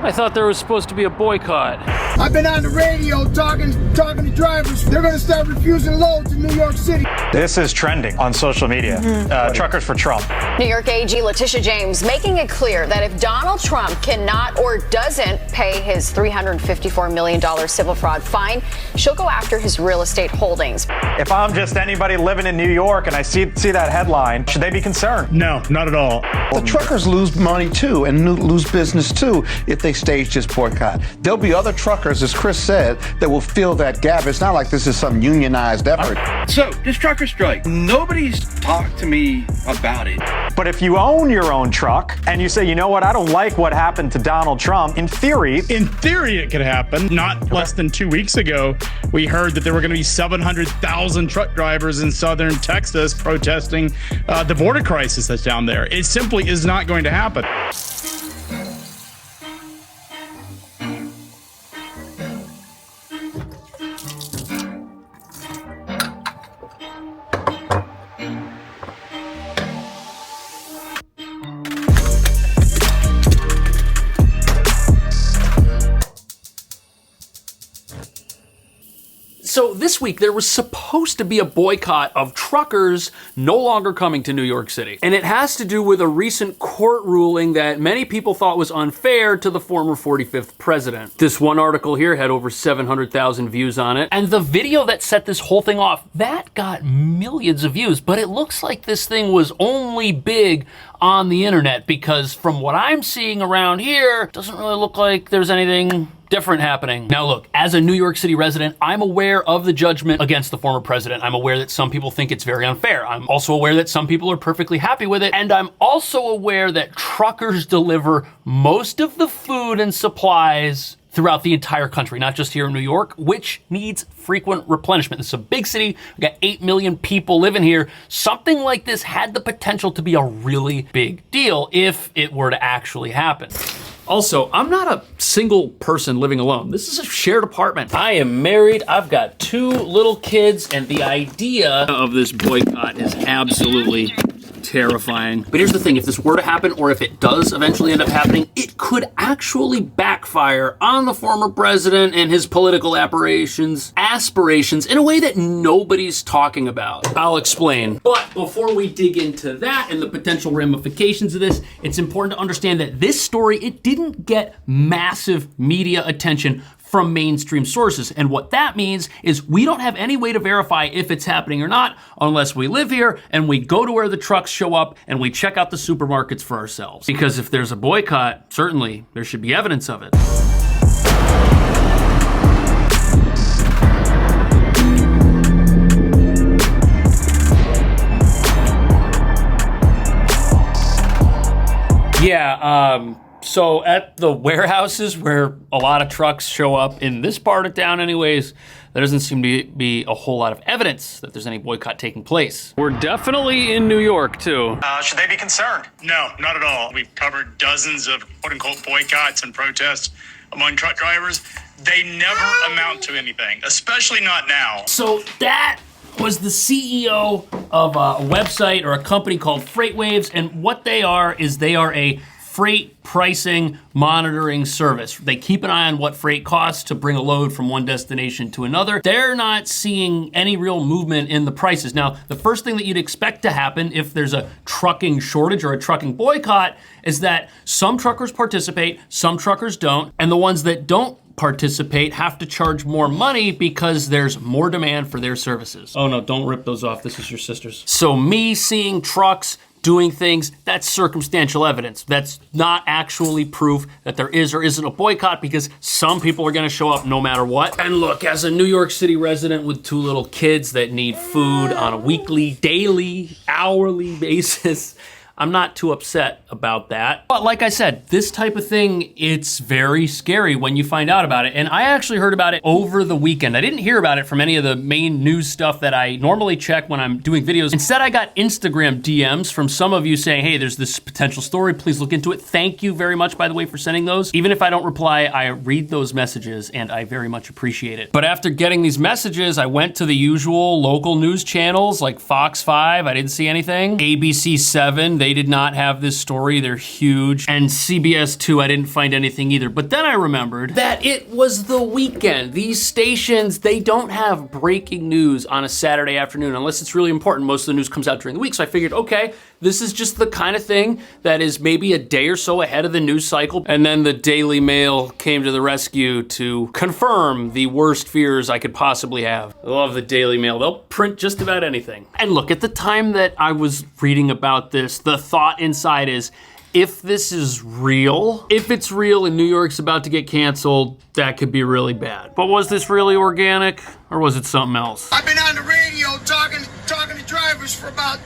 I thought there was supposed to be a boycott. I've been on the radio talking to drivers. They're going to start refusing loads in New York City. This is trending on social media. Truckers for Trump. New York AG Letitia James making it clear that if Donald Trump cannot or doesn't pay his $354 million civil fraud fine, she'll go after his real estate holdings. If I'm just anybody living in New York and I see that headline, should they be concerned? No, not at all. The truckers lose money too and lose business too if they stage this boycott. There'll be other truckers, as Chris said, that will fill that gap. It's not like this is some unionized effort. So, this trucker strike, nobody's talked to me about it. But if you own your own truck and you say, you know what, I don't like what happened to Donald Trump, in theory it could happen. Not less than 2 weeks ago, we heard that there were going to be 700,000 truck drivers in southern Texas protesting the border crisis that's down there. It simply is not going to happen. So this week, there was supposed to be a boycott of truckers no longer coming to New York City. And it has to do with a recent court ruling that many people thought was unfair to the former 45th president. This one article here had over 700,000 views on it. And the video that set this whole thing off, that got millions of views. But it looks like this thing was only big on the internet because from what I'm seeing around here, it doesn't really look like there's anything different happening. Now look, as a New York City resident, I'm aware of the judgment against the former president. I'm aware that some people think it's very unfair. I'm also aware that some people are perfectly happy with it. And I'm also aware that truckers deliver most of the food and supplies throughout the entire country, not just here in New York, which needs frequent replenishment. This is a big city. We got 8 million people living here. Something like this had the potential to be a really big deal if it were to actually happen. Also, I'm not a single person living alone. This is a shared apartment. I am married, I've got 2 little kids, and the idea of this boycott is absolutely terrifying. But here's the thing, if this were to happen, or if it does eventually end up happening, it could actually backfire on the former president and his political aspirations in a way that nobody's talking about. I'll explain. But before we dig into that and the potential ramifications of this, it's important to understand that this story, it didn't get massive media attention from mainstream sources. And what that means is we don't have any way to verify if it's happening or not unless we live here and we go to where the trucks show up and we check out the supermarkets for ourselves. Because if there's a boycott, certainly there should be evidence of it. So at the warehouses where a lot of trucks show up in this part of town anyways, there doesn't seem to be a whole lot of evidence that there's any boycott taking place. We're definitely in New York too. Should they be concerned? No, not at all. We've covered dozens of quote-unquote boycotts and protests among truck drivers. They never amount to anything, especially not now. So that was the CEO of a website or a company called FreightWaves, and what they are is they are a freight pricing monitoring service. They keep an eye on what freight costs to bring a load from one destination to another. They're not seeing any real movement in the prices. Now, the first thing that you'd expect to happen if there's a trucking shortage or a trucking boycott is that some truckers participate, some truckers don't, and the ones that don't participate have to charge more money because there's more demand for their services. Oh no, don't rip those off. This is your sister's. So me seeing trucks doing things, that's circumstantial evidence. That's not actually proof that there is or isn't a boycott because some people are gonna show up no matter what. And look, as a New York City resident with 2 little kids that need food on a weekly, daily, hourly basis, I'm not too upset about that. But like I said, this type of thing, it's very scary when you find out about it. And I actually heard about it over the weekend. I didn't hear about it from any of the main news stuff that I normally check when I'm doing videos. Instead, I got Instagram DMs from some of you saying, hey, there's this potential story, please look into it. Thank you very much, by the way, for sending those. Even if I don't reply, I read those messages and I very much appreciate it. But after getting these messages, I went to the usual local news channels like Fox 5, I didn't see anything. ABC 7, they they did not have this story. They're huge. And CBS 2, I didn't find anything either. But then I remembered that it was the weekend. These stations, they don't have breaking news on a Saturday afternoon unless it's really important. Most of the news comes out during the week. So I figured, okay, this is just the kind of thing that is maybe a day or so ahead of the news cycle. And then the Daily Mail came to the rescue to confirm the worst fears I could possibly have. I love the Daily Mail. They'll print just about anything. And look, at the time that I was reading about this, the thought inside is, if this is real, if it's real and New York's about to get canceled, that could be really bad. But was this really organic or was it something else? I've been on the radio talking to drivers for about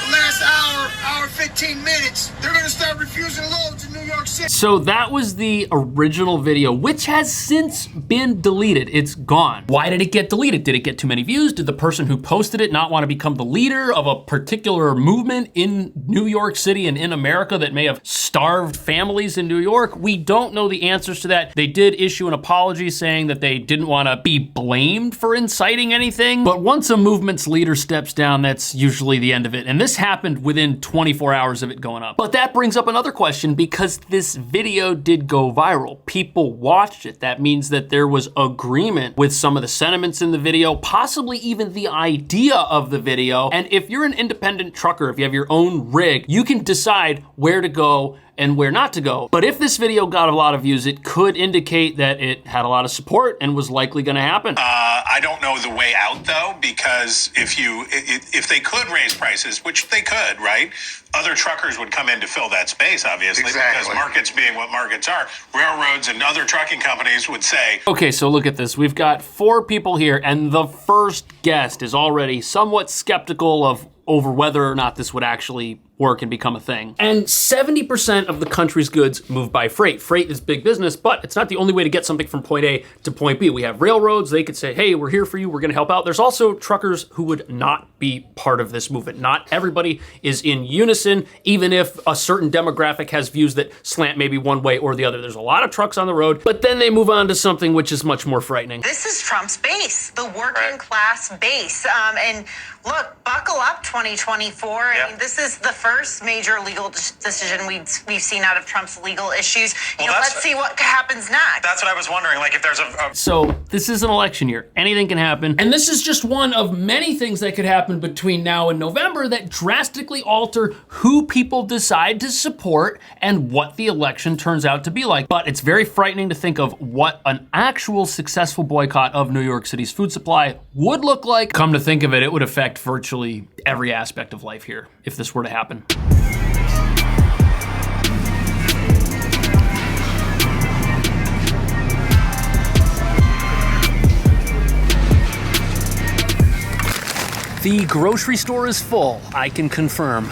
the last hour 15 minutes. They're gonna start refusing loads in New York City. So that was the original video, which has since been deleted. It's gone. Why did it get deleted? Did it get too many views? Did the person who posted it not want to become the leader of a particular movement in New York City and in America that may have starved families in New York? We don't know the answers to that. They did issue an apology saying that they didn't want to be blamed for inciting anything. But once a movement's leader steps down, that's usually the end of it. And this happened within 24 hours of it going up. But that brings up another question, because this video did go viral. People watched it. That means that there was agreement with some of the sentiments in the video, possibly even the idea of the video. And if you're an independent trucker, if you have your own rig, you can decide where to go and where not to go. But if this video got a lot of views, it could indicate that it had a lot of support and was likely gonna happen. I don't know the way out though, because if they could raise prices, which they could, right? Other truckers would come in to fill that space, obviously, because markets being what markets are, railroads and other trucking companies would say. Okay, so look at this. We've got 4 people here, and the first guest is already somewhat skeptical over whether or not this would actually work and become a thing. And 70% of the country's goods move by freight. Freight is big business, but it's not the only way to get something from point A to point B. We have railroads. They could say, hey, we're here for you. We're gonna help out. There's also truckers who would not be part of this movement. Not everybody is in unison, even if a certain demographic has views that slant maybe one way or the other. There's a lot of trucks on the road, but then they move on to something which is much more frightening. This is Trump's base, the working class base. And look, buckle up 2024. I mean, this is the first major legal decision we've seen out of Trump's legal issues. Let's see what happens next. That's what I was wondering, like if there's So this is an election year. Anything can happen. And this is just one of many things that could happen between now and November that drastically alter who people decide to support and what the election turns out to be like. But it's very frightening to think of what an actual successful boycott of New York City's food supply would look like. Come to think of it, it would affect virtually every aspect of life here if this were to happen. The grocery store is full, I can confirm.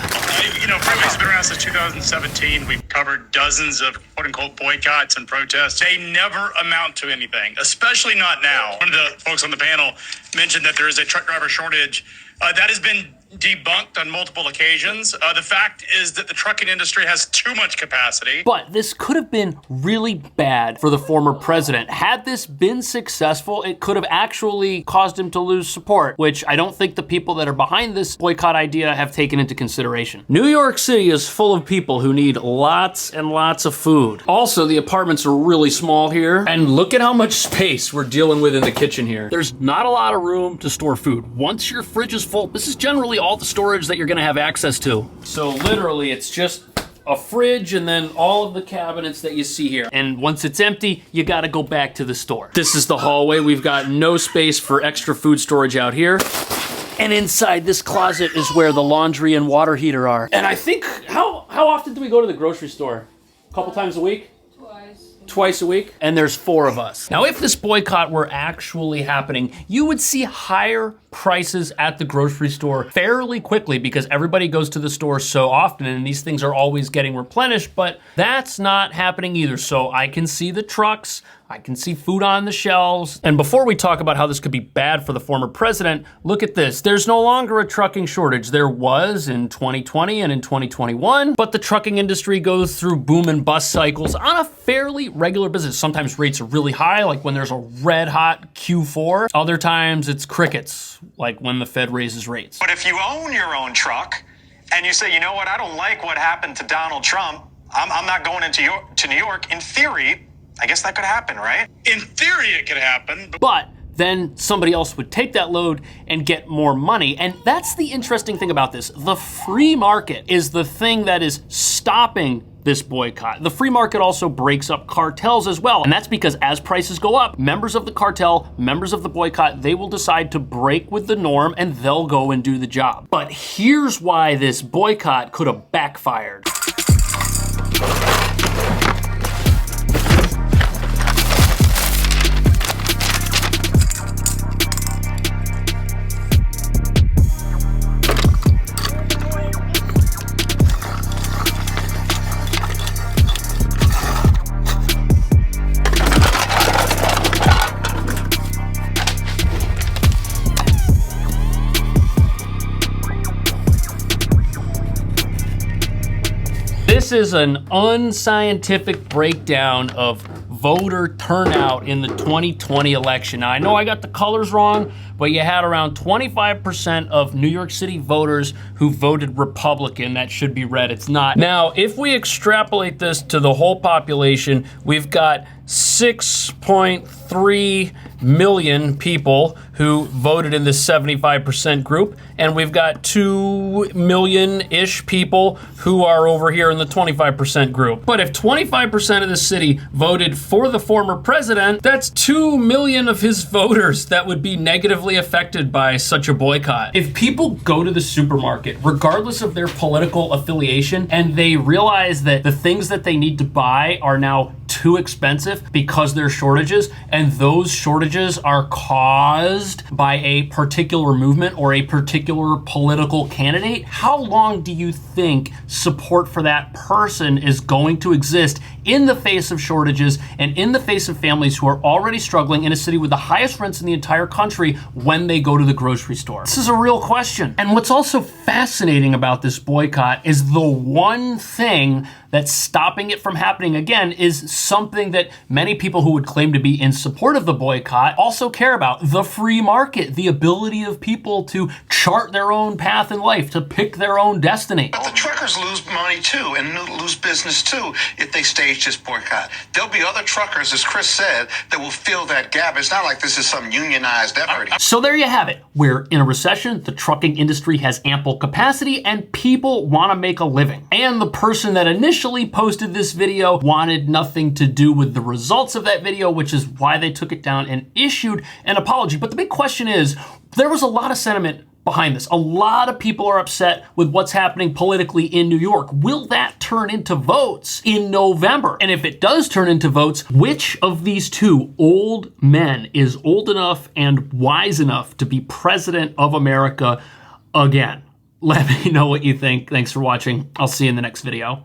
Freeways been around since 2017. We've covered dozens of quote-unquote boycotts and protests. They never amount to anything, especially not now. One of the folks on the panel mentioned that there is a truck driver shortage. That has been debunked on multiple occasions. The fact is that the trucking industry has too much capacity. But this could have been really bad for the former president. Had this been successful, it could have actually caused him to lose support, which I don't think the people that are behind this boycott idea have taken into consideration. New York City is full of people who need lots and lots of food. Also, the apartments are really small here, and look at how much space we're dealing with in the kitchen here. There's not a lot of room to store food. Once your fridge is full, this is generally all the storage that you're gonna have access to. So literally, it's just a fridge and then all of the cabinets that you see here. And once it's empty, you gotta go back to the store. This is the hallway. We've got no space for extra food storage out here. And inside this closet is where the laundry and water heater are. And I think, how often do we go to the grocery store? A couple times a week? Twice a week, and there's 4 of us. Now, if this boycott were actually happening, you would see higher prices at the grocery store fairly quickly because everybody goes to the store so often and these things are always getting replenished, but that's not happening either. So I can see the trucks, I can see food on the shelves. And before we talk about how this could be bad for the former president, look at this. There's no longer a trucking shortage. There was in 2020 and in 2021, but the trucking industry goes through boom and bust cycles on a fairly regular business. Sometimes rates are really high, like when there's a red hot Q4. Other times it's crickets, like when the Fed raises rates. But if you own your own truck and you say, you know what, I don't like what happened to Donald Trump, I'm not going to New York, in theory, I guess that could happen, right? In theory, it could happen. But then somebody else would take that load and get more money. And that's the interesting thing about this. The free market is the thing that is stopping this boycott. The free market also breaks up cartels as well. And that's because as prices go up, members of the cartel, members of the boycott, they will decide to break with the norm and they'll go and do the job. But here's why this boycott could have backfired. This is an unscientific breakdown of voter turnout in the 2020 election. Now, I know I got the colors wrong, but you had around 25% of New York City voters who voted Republican. That should be red, it's not. Now, if we extrapolate this to the whole population, we've got 6.3 million people who voted in this 75% group, and we've got 2 million-ish people who are over here in the 25% group. But if 25% of the city voted for the former president, that's 2 million of his voters that would be negatively affected by such a boycott. If people go to the supermarket, regardless of their political affiliation, and they realize that the things that they need to buy are now too expensive because there are shortages, and those shortages are caused by a particular movement or a particular political candidate, how long do you think support for that person is going to exist in the face of shortages and in the face of families who are already struggling in a city with the highest rents in the entire country when they go to the grocery store? This is a real question. And what's also fascinating about this boycott is the one thing that's stopping it from happening again is something that many people who would claim to be in support of the boycott also care about: the free market, the ability of people to chart their own path in life, to pick their own destiny. But the truckers lose money too and lose business too if they stage this boycott. There'll be other truckers, as Chris said, that will fill that gap. It's not like this is some unionized effort. So there you have it. We're in a recession, the trucking industry has ample capacity, and people want to make a living. And the person that initially posted this video wanted nothing to do with the results of that video, which is why they took it down and issued an apology. But the big question is, there was a lot of sentiment behind this. A lot of people are upset with what's happening politically in New York. Will that turn into votes in November? And if it does turn into votes, which of these two old men is old enough and wise enough to be president of America again? Let me know what you think. Thanks for watching. I'll see you in the next video.